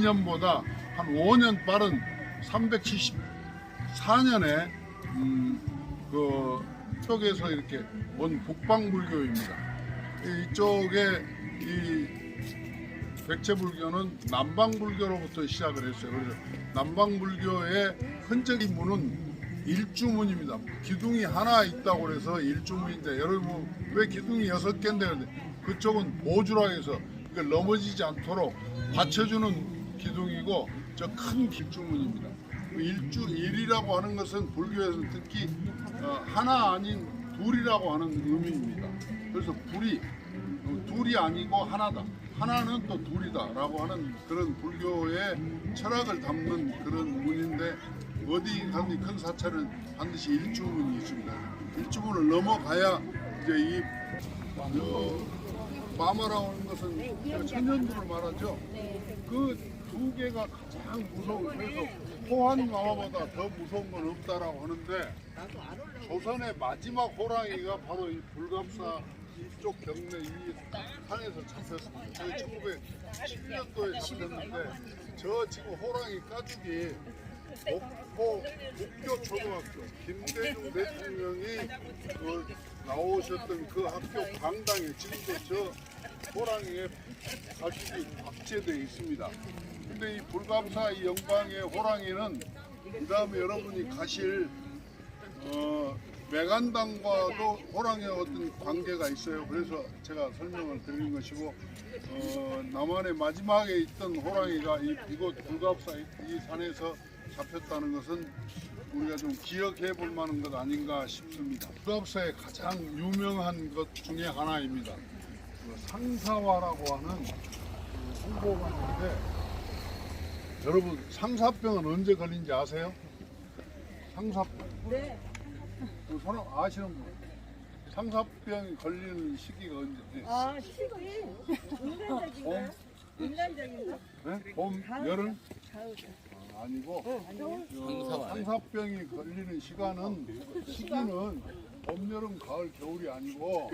2년보다 한 5년 빠른 374년에 그 쪽에서 이렇게 온 북방불교입니다. 이쪽에 이 백제불교는 남방불교로부터 시작을 했어요. 그래서 남방불교의 흔적이 문은 일주문입니다. 기둥이 하나 있다고 해서 일주문인데, 여러분 왜 기둥이 6개인데 그런데 그쪽은 보주라 해서 그걸 넘어지지 않도록 받쳐주는 기둥이고, 저 큰 길주문입니다. 일이라고 하는 것은 불교에서는 특히 하나 아닌 둘이라고 하는 의미입니다. 그래서 둘이 아니고 하나다. 하나는 또 둘이다라고 하는 그런 불교의 철학을 담는 그런 문인데, 어디 가든 큰 사찰은 반드시 일주문이 있습니다. 일주문을 넘어가야 이제 이 마마라고 하는 것은 천연두를 말하죠. 그 두 개가 가장 무서운, 그래서 호환 마마보다 더 무서운 건 없다라고 하는데, 조선의 마지막 호랑이가 바로 이 불갑사 이쪽 경내 이 산에서 잡혔습니다. 저희 1910년도에 잡혔는데, 저 지금 호랑이 가죽이 목포 초등학교 김대중 대통령이 나오셨던 그 학교 강당에 지금도 저 호랑이의 가죽이 박제되어 있습니다. 근데 이 불감사 이 영광의 호랑이는 그 다음에 여러분이 가실 매간당과도 호랑이의 어떤 관계가 있어요. 그래서 제가 설명을 드리는 것이고, 남한의 마지막에 있던 호랑이가 이곳 불갑사 이 산에서 잡혔다는 것은 우리가 좀 기억해 볼 만한 것 아닌가 싶습니다. 불갑사의 가장 유명한 것 중에 하나입니다. 상사화라고 하는 홍보가 있는데, 여러분 상사병은 언제 걸린지 아세요? 상사병. 네. 그 사람 아시는 분? 상사병이 걸리는 시기가 언제? 아, 시기 인간적인가요? 인간적인가? 네? 봄, 여름? 가을. 아니고 상사병이 걸리는 시기는 봄, 여름, 가을, 겨울이 아니고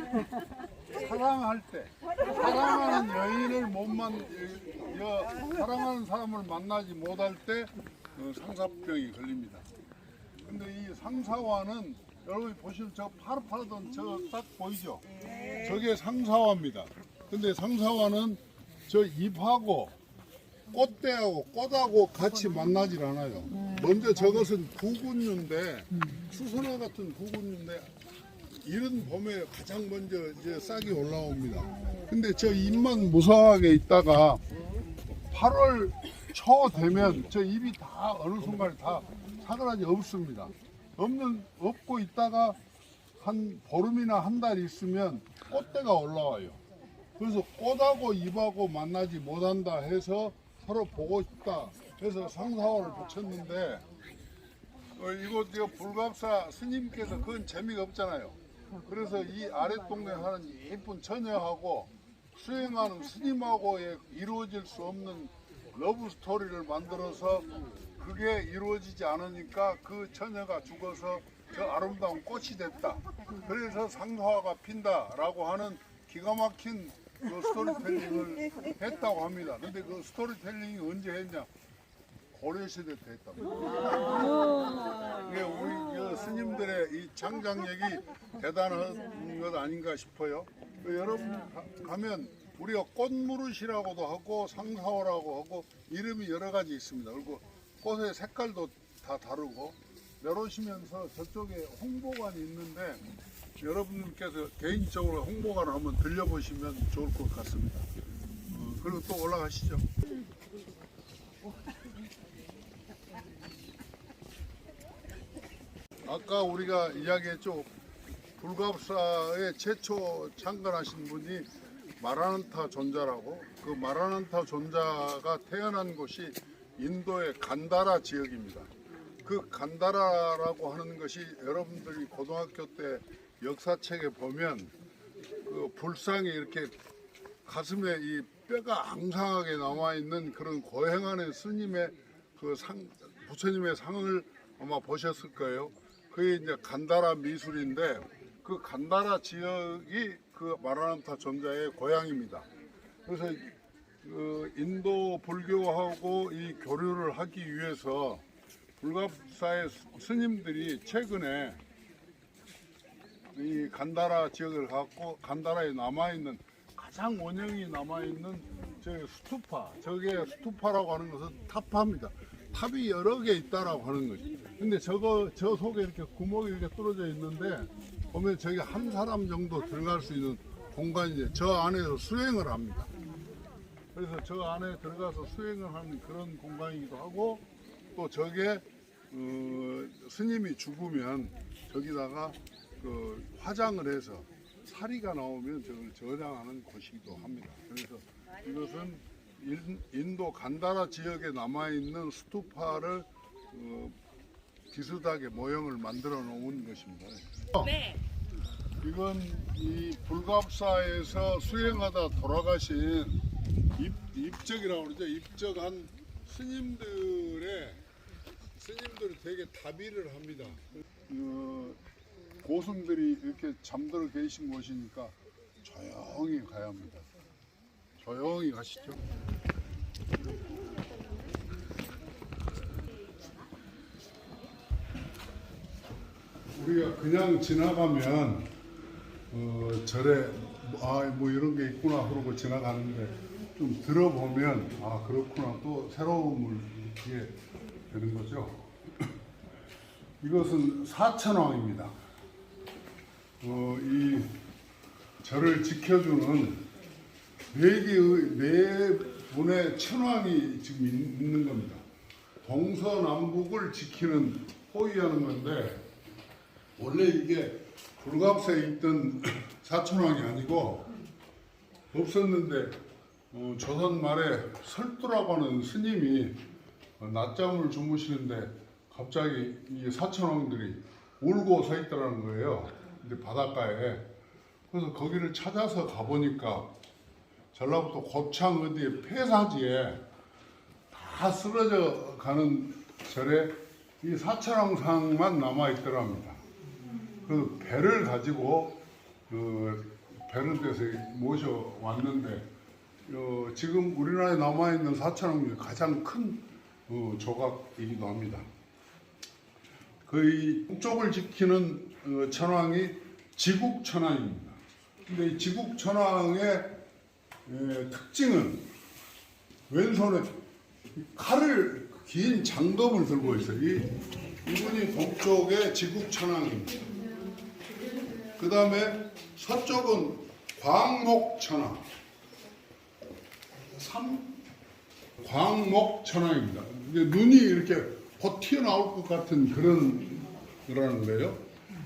사랑할 때, 사랑하는 여인을 사랑하는 사람을 만나지 못할 때 상사병이 걸립니다. 근데 이 상사화는 여러분이 보시면 저 파릇파릇한 저 딱 보이죠? 저게 상사화입니다. 근데 상사화는 저 잎하고 꽃대하고 꽃하고 같이 만나질 않아요. 먼저 저것은 구근류인데, 추선화 같은 구근류인데 이른 봄에 가장 먼저 이제 싹이 올라옵니다. 근데 저 잎만 무성하게 있다가 8월 초 되면 저 잎이 다 어느 순간에 다 사그라지 없습니다. 없고 있다가 한 보름이나 한 달 있으면 꽃대가 올라와요. 그래서 꽃하고 잎하고 만나지 못한다 해서 서로 보고 싶다 해서 상사화를 붙였는데, 이거 불갑사 스님께서 그건 재미가 없잖아요. 그래서 이 아랫동네 하는 예쁜 처녀하고 수행하는 스님하고의 이루어질 수 없는 러브 스토리를 만들어서 그게 이루어지지 않으니까 그 처녀가 죽어서 저 아름다운 꽃이 됐다. 그래서 상사화가 핀다라고 하는 기가 막힌 그 스토리텔링을 했다고 합니다. 근데 그 스토리텔링이 언제 했냐? 고려시대 때 했다고. 이게 우리 그 스님들의 이 창작력이 대단한 것 아닌가 싶어요. 여러분 가면 우리가 꽃무릇이라고도 하고 상사화라고 하고 이름이 여러 가지 있습니다. 그리고 꽃의 색깔도 다 다르고, 내려오시면서 저쪽에 홍보관이 있는데 여러분께서 개인적으로 홍보관을 한번 들려보시면 좋을 것 같습니다. 그리고 또 올라가시죠. 아까 우리가 이야기했죠. 불갑사의 최초 창건하신 분이 마라난타 존자라고, 그 마라난타 존자가 태어난 곳이 인도의 간다라 지역입니다. 그 간다라라고 하는 것이 여러분들이 고등학교 때 역사책에 보면 그 불상에 이렇게 가슴에 이 뼈가 앙상하게 남아 있는 그런 고행하는 스님의 그 부처님의 상을 아마 보셨을 거예요. 그게 이제 간다라 미술인데, 그 간다라 지역이 그 마라난타 존자의 고향입니다. 그래서 인도 불교하고 이 교류를 하기 위해서 불갑사의 스님들이 최근에 이 간다라 지역을 갖고 간다라에 남아있는 가장 원형이 남아있는 저 스투파, 저게 스투파라고 하는 것은 탑파입니다. 탑이 여러 개 있다라고 하는 거지. 근데 저 속에 이렇게 구멍이 이렇게 뚫어져 있는데 보면 저기 한 사람 정도 들어갈 수 있는 공간이 저 안에서 수행을 합니다. 그래서 저 안에 들어가서 수행을 하는 그런 공간이기도 하고 또 저게 스님이 죽으면 저기다가 그 화장을 해서 사리가 나오면 저걸 저장하는 곳이기도 합니다. 그래서 이것은 인도 간다라 지역에 남아있는 스투파를 비슷하게 모형을 만들어 놓은 것입니다. 네. 이건 이 불갑사에서 수행하다 돌아가신 입적이라고 그러죠. 입적한 스님들이 되게 다비를 합니다. 고승들이 이렇게 잠들어 계신 곳이니까 조용히 가야 합니다. 조용히 가시죠. 우리가 그냥 지나가면 절에 뭐 이런 게 있구나 그러고 지나가는데 좀 들어보면 아 그렇구나 또 새로움을 느끼게 되는 거죠. 이것은 사천왕입니다. 이 절을 지켜주는 네 분의 천왕이 지금 있는 겁니다. 동서남북을 지키는 호위하는 건데 원래 이게 불갑사에 있던 사천왕이 아니고 없었는데 조선 말에 설두라고 하는 스님이 낮잠을 주무시는데 갑자기 이 사천왕들이 울고 서 있더라는 거예요. 근데 바닷가에. 그래서 거기를 찾아서 가보니까 전라북도 고창 어디에 폐사지에 다 쓰러져 가는 절에 이 사천왕상만 남아있더랍니다. 그 배를 가지고 배를 대서 모셔왔는데 지금 우리나라에 남아있는 사천왕 중에 가장 큰 조각이기도 합니다. 그 북쪽을 지키는 천왕이 지국천왕입니다. 근데 이 지국천왕의 특징은 왼손에 칼을 긴 장검을 들고 있어요. 이분이 동쪽의 지국천왕입니다. 그 다음에 서쪽은 광목천왕, 광목천왕입니다. 눈이 이렇게 곧 튀어나올 것 같은 그런 거라는 거예요.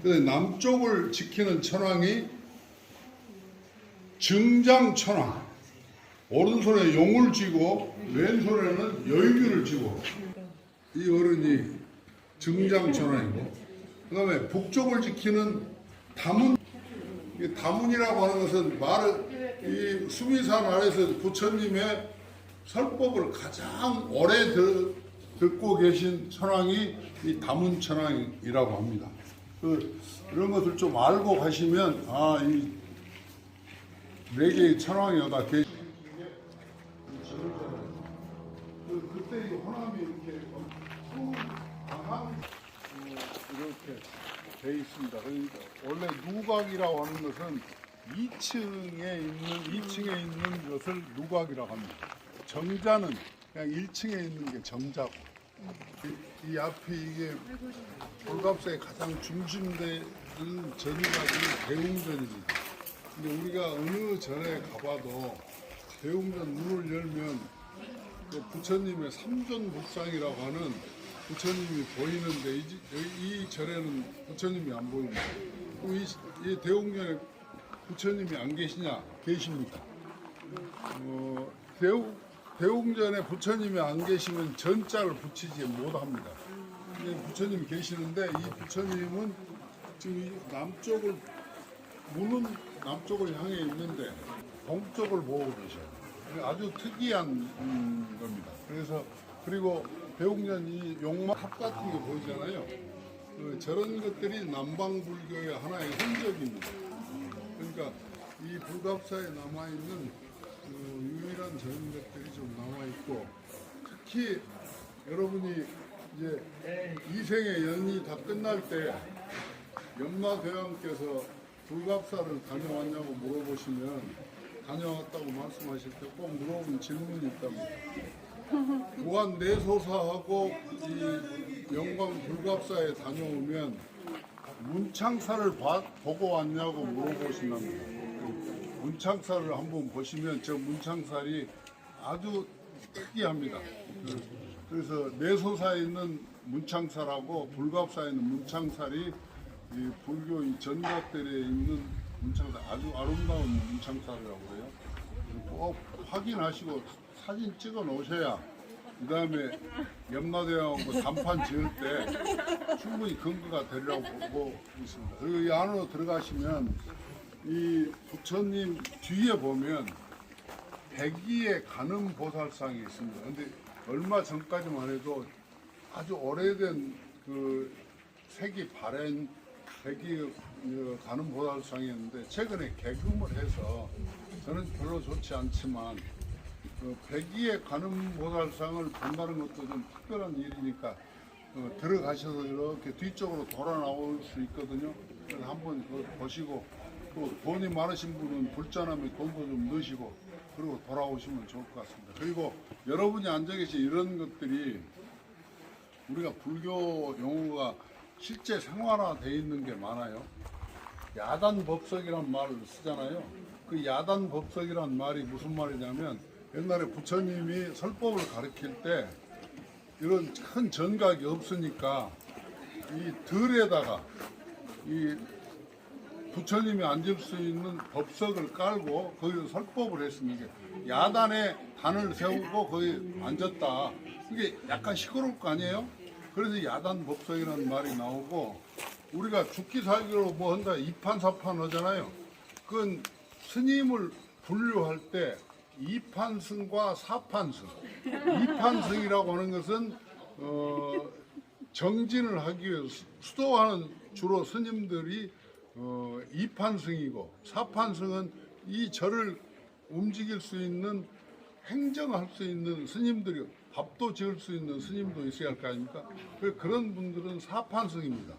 그래서 남쪽을 지키는 천왕이 증장천왕, 오른손에 용을 쥐고 왼손에는 여의규를 쥐고 이 어른이 증장천왕이고 그 다음에 북쪽을 지키는 다문, 다문이라고 하는 것은 이 수미산 아래서 부처님의 설법을 가장 오래 듣고 계신 천왕이 이 다문천왕이라고 합니다. 이런 것을 좀 알고 가시면 이 네 개의 천왕이 여다 계시. 그때 이 호남이 이렇게 강한 이렇게 돼 있습니다. 그러니까 원래 누각이라고 하는 것은 2층에 있는 것을 누각이라고 합니다. 정자는 그냥 1층에 있는 게 정자고 이 앞에 이게 불갑사의 가장 중심되는 절이가 대웅전입니다. 근데 우리가 어느 절에 가봐도 대웅전 문을 열면 그 부처님의 삼존법상이라고 하는 부처님이 보이는데 이 절에는 부처님이 안 보입니다. 그럼 이 대웅전에 부처님이 안 계시냐? 계십니다. 대웅전에 부처님이 안 계시면 전자를 붙이지 못합니다. 부처님이 계시는데 이 부처님은 지금 남쪽을 문은 남쪽을 향해 있는데 동쪽을 보고 계셔요. 아주 특이한 겁니다. 그리고 대웅전 이 용막 탑 같은 게 보이잖아요. 저런 것들이 남방불교의 하나의 흔적입니다. 그러니까 이 불갑사에 남아있는 유일한 적은 것들이 좀 남아 있고, 특히 여러분이 이제 이생의 연이 다 끝날 때 염라대왕께서 불갑사를 다녀왔냐고 물어보시면 다녀왔다고 말씀하실 때 꼭 물어보는 질문이 있답니다. 무한 내소사하고 이 영광 불갑사에 다녀오면 문창사를 보고 왔냐고 물어보신답니다. 문창사를 한번 보시면 저 문창살이 아주 특이합니다. 그래서 내소사에 있는 문창살하고 불갑사에 있는 문창살이 이 불교 이 전각들에 있는 문창살, 아주 아름다운 문창살이라고 그래요. 꼭 확인하시고 사진 찍어 놓으셔야 그 다음에 염라대왕하고 단판 지을 때 충분히 근거가 되리라고 보고 있습니다. 그리고 이 안으로 들어가시면 이 부처님 뒤에 보면 백의의 가늠보살상이 있습니다. 근데 얼마 전까지만 해도 아주 오래된 그 색이 바랜 백의 가늠보살상이었는데 최근에 개금을 해서 저는 별로 좋지 않지만 백의의 가늠보살상을 본다는 것도 좀 특별한 일이니까 들어가셔서 이렇게 뒤쪽으로 돌아 나올 수 있거든요. 그래서 한번 보시고 또 돈이 많으신 분은 불자나면 돈도 좀 넣으시고 그리고 돌아오시면 좋을 것 같습니다. 그리고 여러분이 앉아 계신 이런 것들이 우리가 불교 용어가 실제 생활화되어 있는 게 많아요. 야단법석이란 말을 쓰잖아요. 그 야단법석이란 말이 무슨 말이냐면 옛날에 부처님이 설법을 가르칠 때 이런 큰 전각이 없으니까 이 들에다가 이 부처님이 앉을 수 있는 법석을 깔고 거기서 설법을 했습니다. 야단에 단을 세우고 거기 앉았다. 이게 약간 시끄러울 거 아니에요? 그래서 야단 법석이라는 말이 나오고 우리가 죽기 살기로 뭐 한다 이판사판 하잖아요. 그건 스님을 분류할 때 이판승과 사판승. 이판승이라고 하는 것은 정진을 하기 위해서 수도하는 주로 스님들이 이판승이고 사판승은 이 절을 움직일 수 있는 행정할 수 있는 스님들이 밥도 지을 수 있는 스님도 있어야 할 거 아닙니까? 그런 분들은 사판승입니다.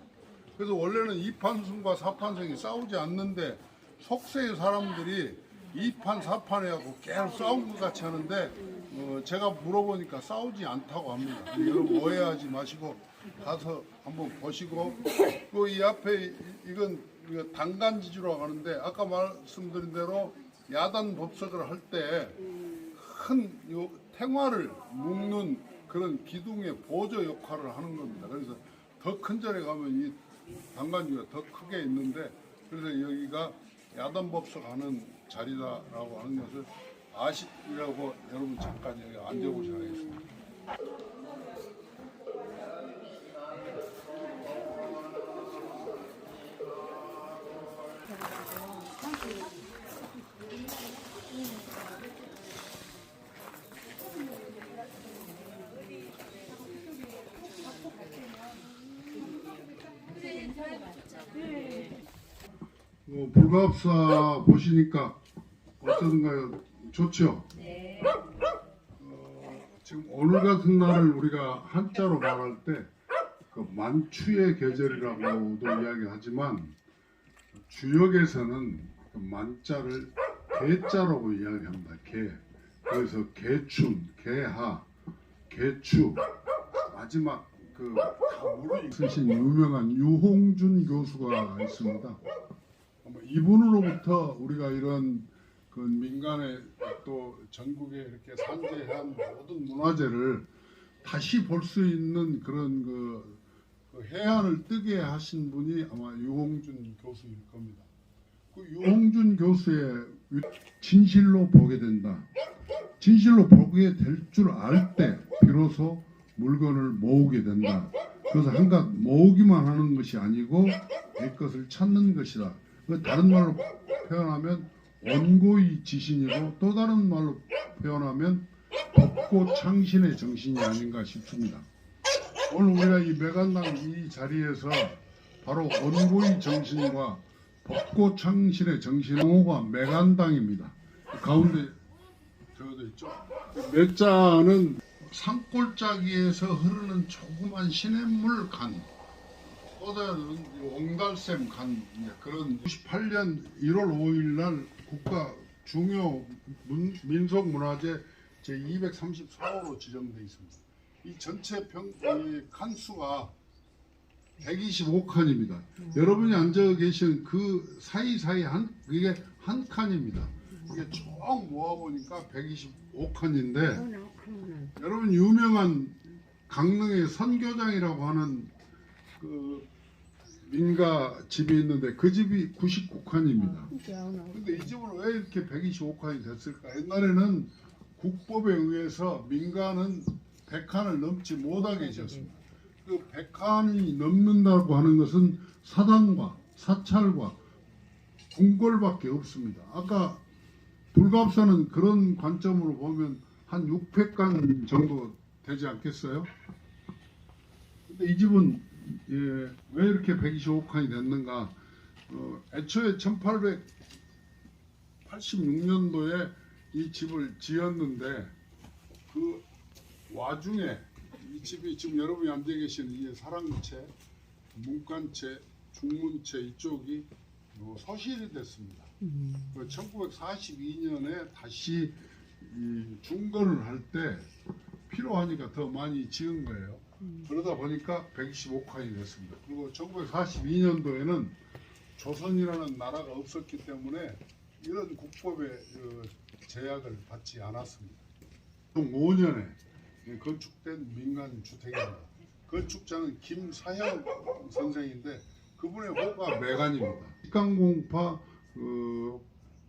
그래서 원래는 이판승과 사판승이 싸우지 않는데 속세의 사람들이 이판 사판 해갖고 계속 싸운 것 같이 하는데 제가 물어보니까 싸우지 않다고 합니다. 여러분 오해하지 마시고 가서 한번 보시고 그 이 앞에 이건 단간지주라고 하는데 아까 말씀드린 대로 야단 법석을 할 때 큰 탱화를 묶는 그런 기둥의 보조 역할을 하는 겁니다. 그래서 더 큰 절에 가면 이 단간지가 더 크게 있는데 그래서 여기가 야단 법석 하는 자리다라고 하는 것을 아시라고 여러분 잠깐 여기 앉아보셔야 하겠습니다. 불갑사 보시니까 어떤가요? 좋죠? 네. 지금 오늘 같은 날을 우리가 한자로 말할 때 그 만추의 계절이라고도 이야기하지만 주역에서는 그 만자를 개자라고 이야기합니다. 개. 그래서 개춘, 개하, 개추 마지막 그 가물을 쓰신 유명한 유홍준 교수가 있습니다. 이분으로부터 우리가 이런 그 민간의 또 전국에 이렇게 산재한 모든 문화재를 다시 볼 수 있는 그런 그 해안을 뜨게 하신 분이 아마 유홍준 교수일 겁니다. 그 유홍준 교수의 진실로 보게 된다. 진실로 보게 될 줄 알 때 비로소 물건을 모으게 된다. 그래서 한갓 모으기만 하는 것이 아니고 내 것을 찾는 것이다. 다른 말로 표현하면 원고의 지신이고 또 다른 말로 표현하면 법고창신의 정신이 아닌가 싶습니다. 오늘 우리가 이 매간당 이 자리에서 바로 원고의 정신과 법고창신의 정신 용어가 매간당입니다. 가운데 있죠. 몇 자는 산골짜기에서 흐르는 조그만 시냇물 간, 또다른 옹달샘 간, 그런 98년 1월 5일 날 국가 중요 민속문화재 제234호로 지정되어 있습니다. 이 전체 이 칸수가 125칸입니다. 여러분이 앉아 계신 그 사이사이 그게 한 칸입니다. 이게 쭉 모아보니까 125칸인데, 여러분 유명한 강릉의 선교장이라고 하는 그 민가 집이 있는데 그 집이 99칸입니다. 근데 이 집은 왜 이렇게 125칸이 됐을까? 옛날에는 국법에 의해서 민가는 100칸을 넘지 못하게 지었습니다. 그 100칸이 넘는다고 하는 것은 사당과 사찰과 궁궐밖에 없습니다. 아까 불갑사는 그런 관점으로 보면 한 600칸 정도 되지 않겠어요? 근데 이 집은 왜 이렇게 125칸이 됐는가? 애초에 1886년도에 이 집을 지었는데 그 와중에 이 집이 지금 여러분이 앉아 계시는 이 사랑채, 문간채, 중문채 이쪽이 소실이 됐습니다. 1942년에 다시 중건을 할 때 필요하니까 더 많이 지은 거예요. 그러다 보니까 125칸이 됐습니다. 그리고 1942년도에는 조선이라는 나라가 없었기 때문에 이런 국법의 제약을 받지 않았습니다. 5년에 건축된 민간 주택입니다. 건축자는 김사형 선생인데 그분의 호가 매간입니다. 직강공파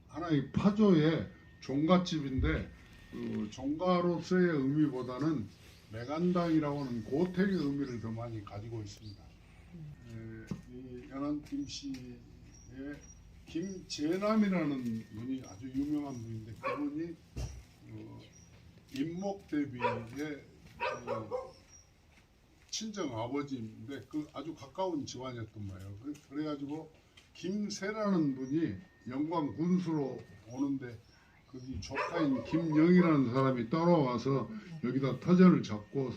하나의 파조의 종갓집인데 종가로서의 의미보다는 매간당이라고 하는 고택의 의미를 더 많이 가지고 있습니다. 이 연안 김씨의 김재남이라는 분이 아주 유명한 분인데 그분이 임목대비의 친정 아버지인데 그 아주 가까운 집안이었던 거예요. 그래가지고 김세라는 분이 영광 군수로 오는데 거기 조카인 김영이라는 사람이 따라와서 여기다 터전을 잡고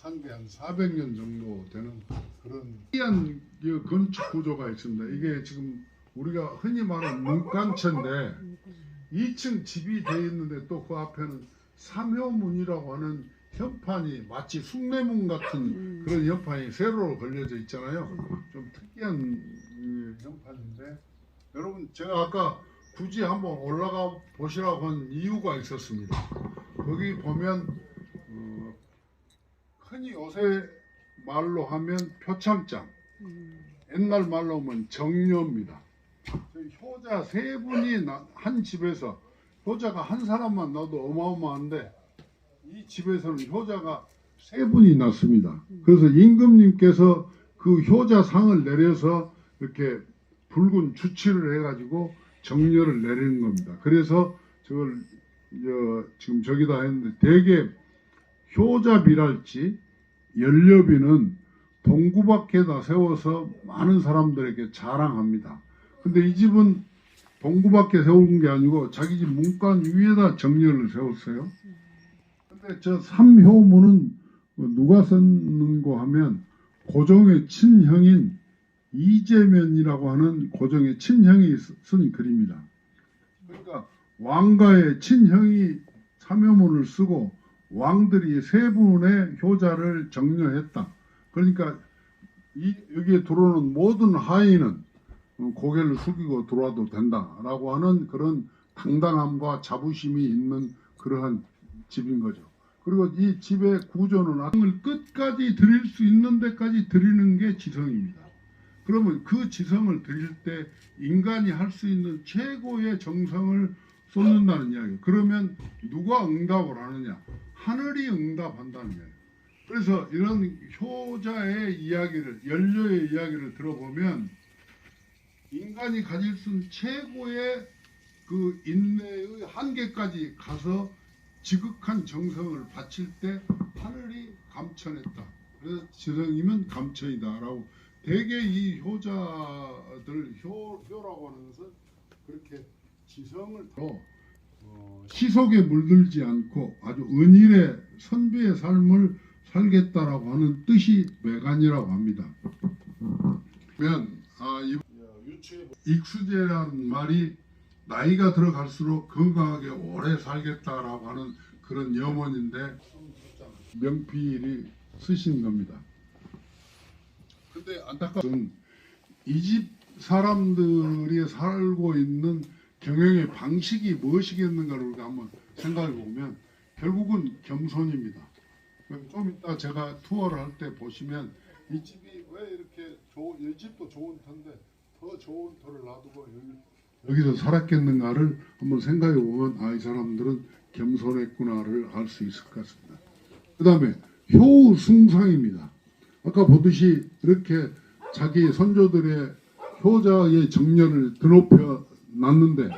산 게 한 400년 정도 되는 그런 특이한 건축 구조가 있습니다. 이게 지금 우리가 흔히 말하는 문간채인데 2층 집이 되어 있는데 또 그 앞에는 삼효문이라고 하는 현판이 마치 숭례문 같은 그런 현판이 세로로 걸려져 있잖아요. 좀 특이한 현판인데 여러분 제가 아까 굳이 한번 올라가 보시라고 한 이유가 있었습니다. 거기 보면 흔히 요새 말로 하면 표창장, 옛날 말로 하면 정료입니다. 효자 세 분이 한 집에서 효자가 한 사람만 나도 어마어마한데 이 집에서는 효자가 세 분이 났습니다. 그래서 임금님께서 그 효자상을 내려서 이렇게 붉은 주치를 해가지고 정료를 내리는 겁니다. 그래서 저걸 지금 저기다 했는데 대개 효자비랄지 연료비는 동구 밖에다 세워서 많은 사람들에게 자랑합니다. 근데 이 집은 동구 밖에 세운 게 아니고 자기 집 문간 위에다 정료를 세웠어요. 근데 저 삼효문은 누가 썼는고 하면 고종의 친형인 이재면이라고 하는 고종의 친형이 쓴 글입니다. 그러니까 왕가의 친형이 삼효문을 쓰고 왕들이 세 분의 효자를 정려했다. 그러니까 여기에 들어오는 모든 하인은 고개를 숙이고 들어와도 된다라고 하는 그런 당당함과 자부심이 있는 그러한 집인 거죠. 그리고 이 집의 구조는 악을 끝까지 드릴 수 있는 데까지 드리는 게 지성입니다. 그러면 그 지성을 드릴 때 인간이 할 수 있는 최고의 정성을 쏟는다는 이야기예요. 그러면 누가 응답을 하느냐? 하늘이 응답한다는 거예요. 그래서 이런 효자의 이야기를, 연료의 이야기를 들어보면 인간이 가질 수 있는 최고의 그 인내의 한계까지 가서 지극한 정성을 바칠 때 하늘이 감천했다. 그래서 지성이면 감천이다라고. 대개 이 효자들 효라고 하는 것은 그렇게 지성을 더 시속에 물들지 않고 아주 은일의 선비의 삶을 살겠다라고 하는 뜻이 매간이라고 합니다. 익수제라는 말이 나이가 들어갈수록 건강하게 오래 살겠다라고 하는 그런 염원인데 명필이 쓰신 겁니다. 근데 안타까운 이 집 사람들이 살고 있는 경영의 방식이 무엇이겠는가를 우리가 한번 생각해 보면 결국은 겸손입니다. 좀 이따 제가 투어를 할 때 보시면 이 집이 왜 이렇게 이 집도 좋은 터인데 더 좋은 터를 놔두고 여기서 살았겠는가를 한번 생각해 보면 이 사람들은 겸손했구나를 알 수 있을 것 같습니다. 그 다음에 효숭상입니다. 아까 보듯이 이렇게 자기 선조들의 효자의 정렬을 드높여 놨는데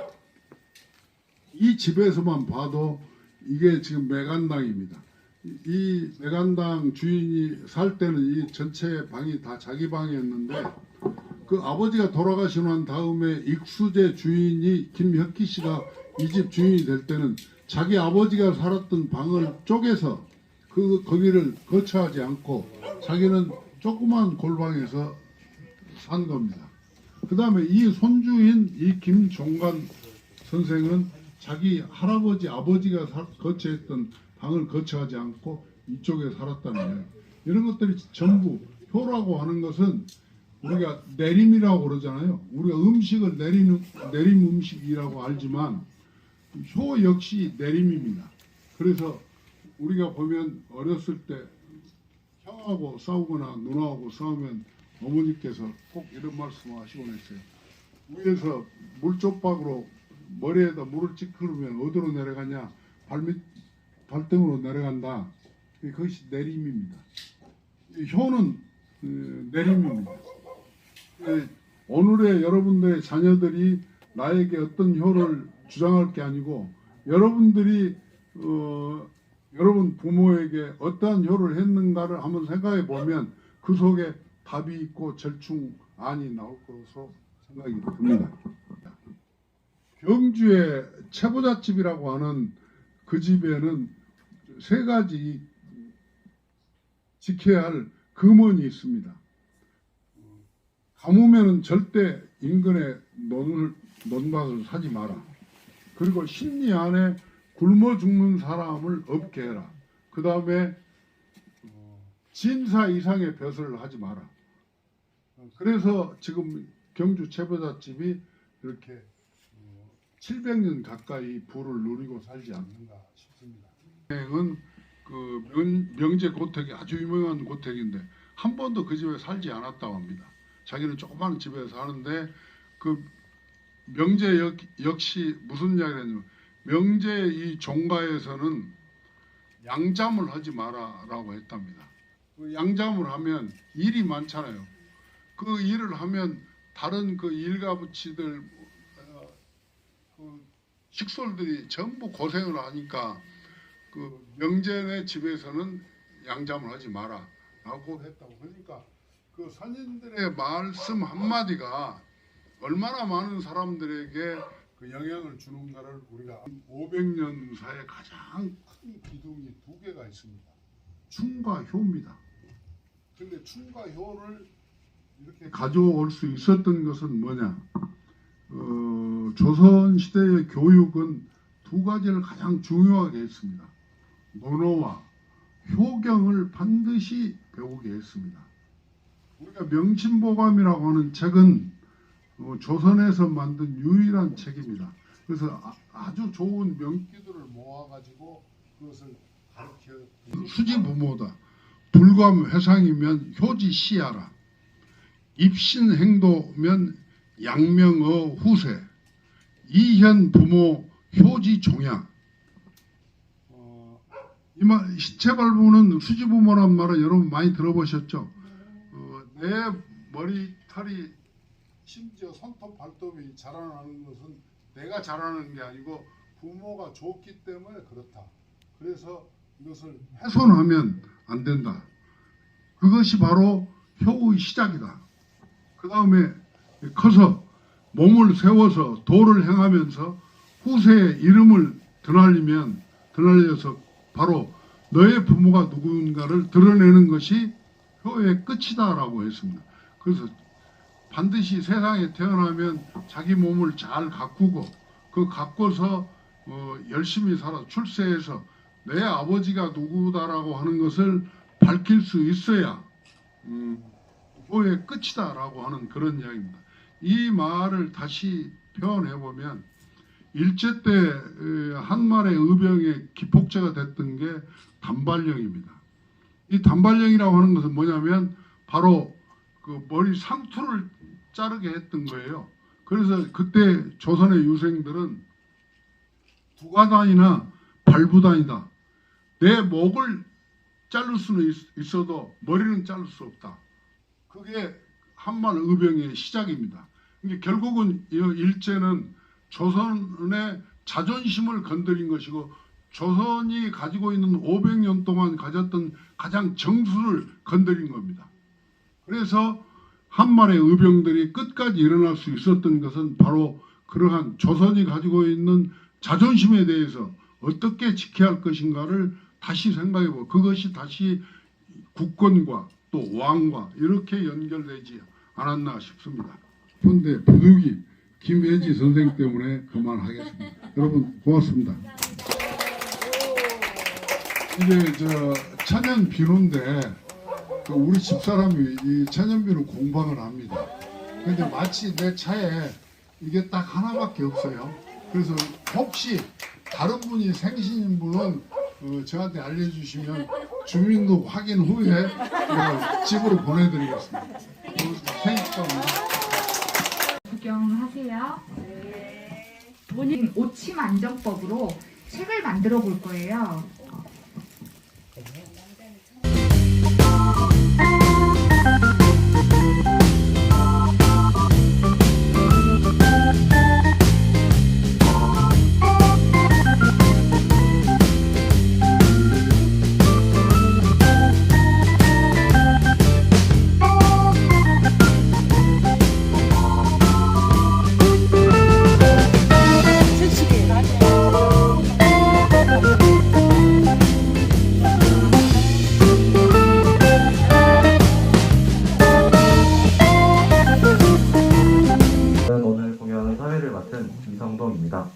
이 집에서만 봐도 이게 지금 매간당입니다. 이 매간당 주인이 살 때는 이 전체 방이 다 자기 방이었는데 그 아버지가 돌아가시고 난 다음에 익수제 주인이 김혁기 씨가 이 집 주인이 될 때는 자기 아버지가 살았던 방을 쪼개서 거기를 거처하지 않고 자기는 조그만 골방에서 산 겁니다. 그 다음에 이 손주인 이 김종관 선생은 자기 할아버지 아버지가 거처했던 방을 거처하지 않고 이쪽에 살았다는 거예요. 이런 것들이 전부 효라고 하는 것은 우리가 내림이라고 그러잖아요. 우리가 음식을 내림 음식이라고 알지만 효 역시 내림입니다. 그래서 우리가 보면 어렸을 때 형하고 싸우거나 누나하고 싸우면 어머니께서 꼭 이런 말씀을 하시곤 했어요. 위에서 물쪽박으로 머리에다 물을 찌끄르면 어디로 내려가냐? 발등으로 내려간다. 그것이 내림입니다. 효는 내림입니다. 오늘의 여러분들의 자녀들이 나에게 어떤 효를 주장할 게 아니고 여러분들이 여러분 부모에게 어떠한 효를 했는가를 한번 생각해 보면 그 속에 답이 있고 절충안이 나올 것으로 생각이 듭니다. 경주의 채부잣집이라고 하는 그 집에는 세 가지 지켜야 할 금원이 있습니다. 가뭄에는 절대 인근에 논밭을 사지 마라. 그리고 심리 안에 굶어 죽는 사람을 없게 해라. 그 다음에 진사 이상의 벼슬을 하지 마라. 그래서 지금 경주 채부잣집이 이렇게 700년 가까이 부를 누리고 살지 않는가 싶습니다. 은 그 명제 고택이 아주 유명한 고택인데 한 번도 그 집에 살지 않았다고 합니다. 자기는 조그마한 집에 사는데 그 명제 역시 무슨 이야기를 했냐면 명제 이 종가에서는 양잠을 하지 마라라고 했답니다. 그 양잠을 하면 일이 많잖아요. 그 일을 하면 다른 그 일가부치들 그 식솔들이 전부 고생을 하니까 그 명제네 집에서는 양잠을 하지 마라라고 했다고. 그러니까 그 선인들의 말씀 한마디가 얼마나 많은 사람들에게 그 영향을 주는가를 우리가 500년 사이에 가장 큰 기둥이 두 개가 있습니다. 충과 효입니다. 근데 충과 효를 이렇게 가져올 수 있었던 것은 뭐냐? 조선 시대의 교육은 두 가지를 가장 중요하게 했습니다. 논어와 효경을 반드시 배우게 했습니다. 우리가 명심보감이라고 하는 책은 조선에서 만든 유일한 책입니다. 그래서 아주 좋은 명기들을 모아가지고 그것을 가르쳐. 수지부모다. 불감 회상이면 효지시하라. 입신행도면 양명어 후세. 이현 부모 효지종양. 이말 시체발부는 수지부모란 말은 여러분 많이 들어보셨죠? 내 머리털이 심지어 손톱 발톱이 자라나는 것은 내가 자라는 게 아니고 부모가 줬기 때문에 그렇다. 그래서 이것을 훼손하면 안 된다. 그것이 바로 효의 시작이다. 그 다음에 커서 몸을 세워서 도를 행하면서 후세의 이름을 드날려서 바로 너의 부모가 누군가를 드러내는 것이 효의 끝이다라고 했습니다. 그래서 반드시 세상에 태어나면 자기 몸을 잘 가꾸고 그 가꿔서 열심히 살아 출세해서 내 아버지가 누구다라고 하는 것을 밝힐 수 있어야 효의 끝이다라고 하는 그런 이야기입니다. 이 말을 다시 표현해 보면 일제 때 한말의 의병의 기폭제가 됐던 게 단발령입니다. 이 단발령이라고 하는 것은 뭐냐면 바로 그 머리 상투를 자르게 했던 거예요. 그래서 그때 조선의 유생들은 두가단이나 발부단이다. 내 목을 자를 수는 있어도 머리는 자를 수 없다. 그게 한말 의병의 시작입니다. 그러니까 결국은 이 일제는 조선의 자존심을 건드린 것이고 조선이 가지고 있는 500년 동안 가졌던 가장 정수를 건드린 겁니다. 그래서 한말의 의병들이 끝까지 일어날 수 있었던 것은 바로 그러한 조선이 가지고 있는 자존심에 대해서 어떻게 지켜야 할 것인가를 다시 생각해보고 그것이 다시 국권과 또 왕과 이렇게 연결되지 않았나 싶습니다. 현대 부득이 김혜지 선생 때문에 그만하겠습니다. 여러분 고맙습니다. 이게 천연 비누인데 우리 집사람이 이 천연 비누 공방을 합니다. 근데 마치 내 차에 이게 딱 하나밖에 없어요. 그래서 혹시 다른 분이 생신인 분은 저한테 알려주시면 주민등록 확인 후에 집으로 보내드리겠습니다. 생일 축하합니다. 구경하세요. 본인 오침 안정법으로 책을 만들어 볼 거예요. 오늘 공연 사회를 맡은 이성동입니다.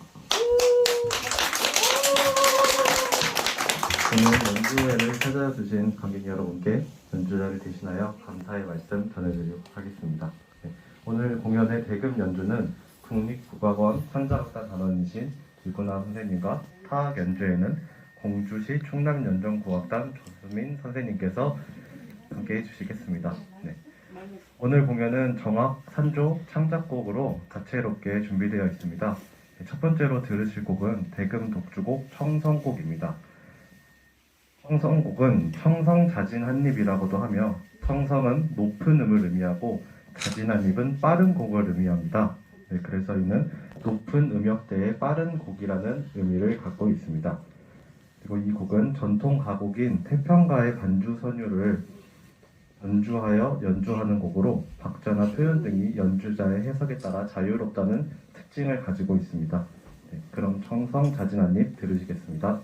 오늘 연주회를 찾아주신 관객 여러분께 연주자를 대신하여 감사의 말씀 전해드리도록 하겠습니다. 네, 오늘 공연의 대금 연주는 국립국악원 상자악단 단원이신 이구나 선생님과 타악 연주회는 공주시 충남연정국악단 조수민 선생님께서 함께 해주시겠습니다. 네. 오늘 공연은 정악, 산조, 창작곡으로 다채롭게 준비되어 있습니다. 첫 번째로 들으실 곡은 대금 독주곡 청성곡입니다. 청성곡은 청성자진 한입이라고도 하며 청성은 높은 음을 의미하고 자진 한입은 빠른 곡을 의미합니다. 네, 그래서 이는 높은 음역대의 빠른 곡이라는 의미를 갖고 있습니다. 그리고 이 곡은 전통 가곡인 태평가의 반주 선율을 연주하여 연주하는 곡으로 박자나 표현 등이 연주자의 해석에 따라 자유롭다는 특징을 가지고 있습니다. 네, 그럼 청성자진 한입 들으시겠습니다.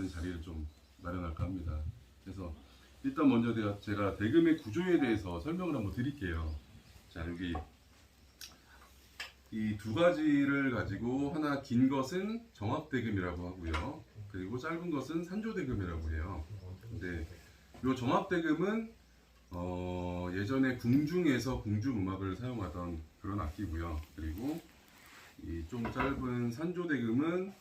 있는 자리를 좀 마련할까 합니다. 그래서 일단 먼저 제가 대금의 구조에 대해서 설명을 한번 드릴게요. 자, 여기 이 두 가지를 가지고 하나 긴 것은 정합대금이라고 하고요. 그리고 짧은 것은 산조대금이라고 해요. 근데 이 정합대금은 예전에 궁중에서 궁중음악을 사용하던 그런 악기고요. 그리고 이 좀 짧은 산조대금은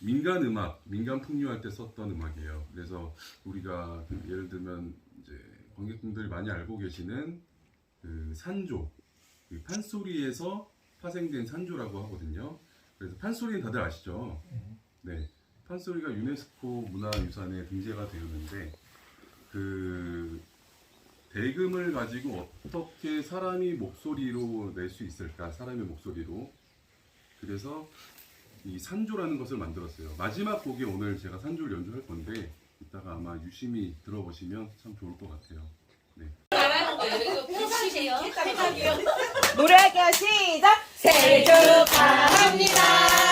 민간음악, 민간 풍류할 때 썼던 음악이에요. 그래서 우리가 예를 들면 이제 관객분들이 많이 알고 계시는 그 산조, 그 판소리에서 파생된 산조라고 하거든요. 그래서 판소리는 다들 아시죠? 네, 판소리가 유네스코 문화유산에 등재가 되었는데 그 대금을 가지고 어떻게 사람이 목소리로 낼 수 있을까? 사람의 목소리로. 그래서 이 산조라는 것을 만들었어요. 마지막 곡에 오늘 제가 산조를 연주할 건데 이따가 아마 유심히 들어보시면 참 좋을 것 같아요. 네. 노래할게요. 시작. 생일 축하합니다.